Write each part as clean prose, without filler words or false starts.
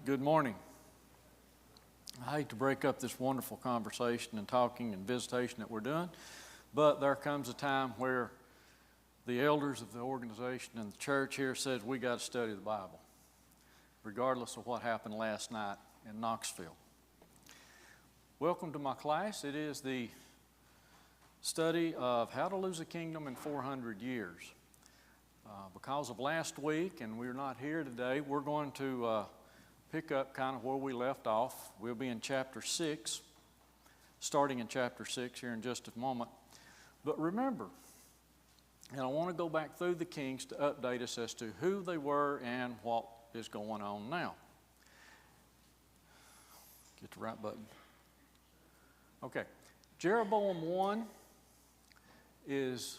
Good morning. I hate to break up this wonderful conversation and talking and visitation that we're doing, but there comes a time where the elders of the organization and the church here says we got to study the Bible, regardless of what happened last night in Knoxville. Welcome to my class. It is the study of how to lose a kingdom in 400 years. Because of last week and we're not here today, we're going to pick up kind of where we left off. We'll be in chapter 6, starting in chapter 6 here in just a moment. But remember, and I want to go back through the kings to update us as to who they were and what is going on now. Get the right button. Okay. Jeroboam 1 is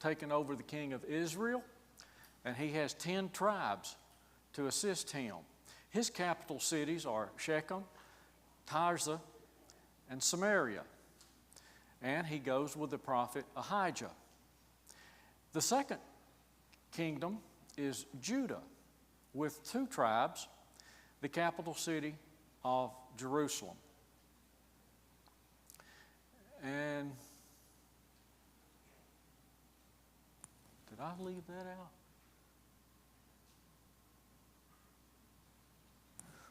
taken over the king of Israel, and he has 10 tribes to assist him. His capital cities are Shechem, Tirzah, and Samaria. And he goes with the prophet Ahijah. The second kingdom is Judah, with 2 tribes, the capital city of Jerusalem. And did I leave that out?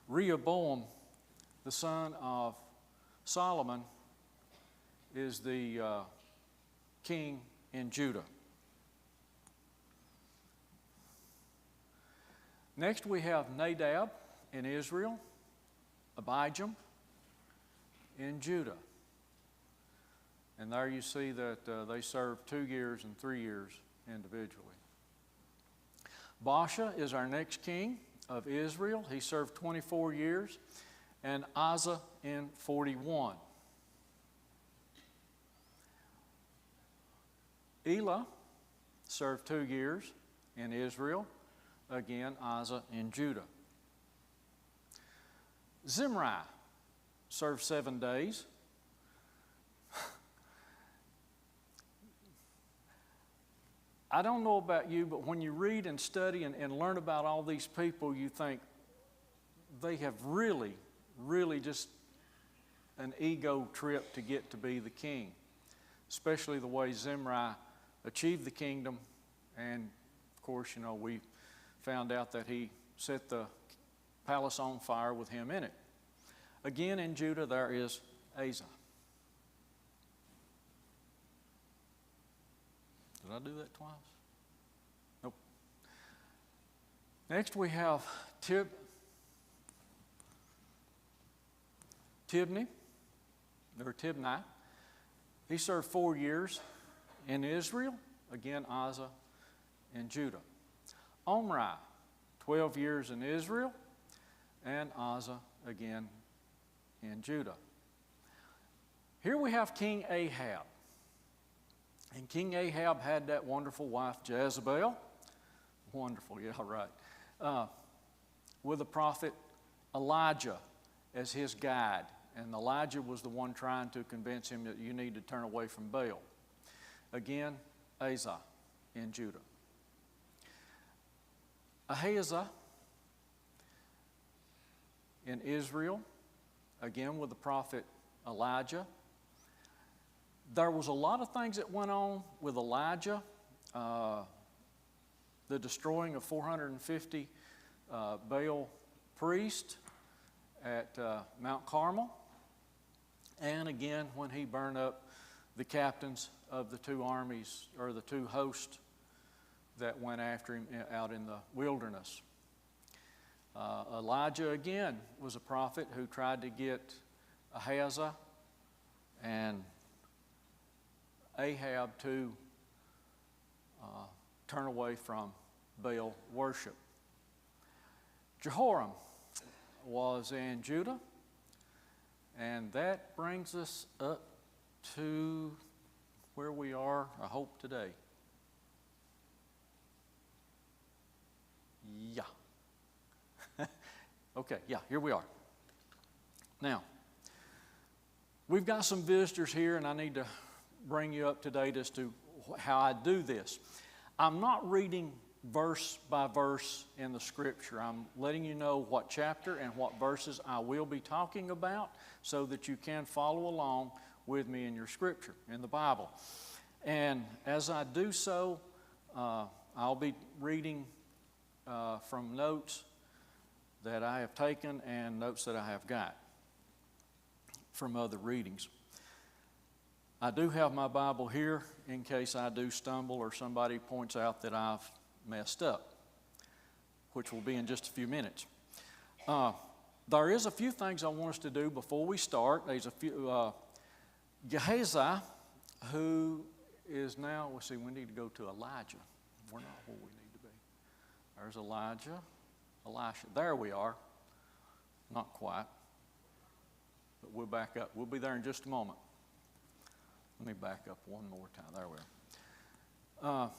Rehoboam, the son of Solomon, is the king in Judah. Next we have Nadab in Israel, Abijam in Judah. And there you see that they served 2 years and 3 years individually. Baasha is our next king of Israel. He served 24 years, and Asa in 41. Elah served 2 years in Israel. Again, Asa in Judah. Zimri served 7 days. I don't know about you, but when you read and study and learn about all these people, you think they have really just an ego trip to get to be the king, especially the way Zimri achieved the kingdom. And, of course, you know, we found out that he set the palace on fire with him in it. Again, in Judah, there is Asa. Did I do that twice? Nope. Next we have Tibni. He served 4 years in Israel. Again, Asa in Judah. Omri, 12 years in Israel. And Asa again in Judah. Here we have King Ahab. And King Ahab had that wonderful wife Jezebel. Wonderful, yeah, right. With the prophet Elijah as his guide. And Elijah was the one trying to convince him that you need to turn away from Baal. Again, Asa in Judah. Ahaziah in Israel. Again, with the prophet Elijah. There was a lot of things that went on with Elijah. The destroying of 450 Baal priests at Mount Carmel. And again, when he burned up the captains of the 2 armies, or the 2 hosts that went after him out in the wilderness. Elijah, again, was a prophet who tried to get Ahaziah and Ahab to turn away from Baal worship. Jehoram was in Judah, and that brings us up to where we are, I hope, today. Yeah. Okay, yeah, here we are. Now, we've got some visitors here, and I need to bring you up to date as to how I do this. I'm not reading verse by verse in the Scripture. I'm letting you know what chapter and what verses I will be talking about so that you can follow along with me in your Scripture, in the Bible. And as I do so, I'll be reading from notes that I have taken and notes that I have got from other readings. I do have my Bible here in case I do stumble or somebody points out that I've messed up, which will be in just a few minutes. There is a few things I want us to do before we start. There's a few. Gehazi, who is now, let's see, we need to go to Elijah. We're not where we need to be. There's Elijah, Elisha. There we are. Not quite. But we'll back up. We'll be there in just a moment. Let me back up one more time. There we are.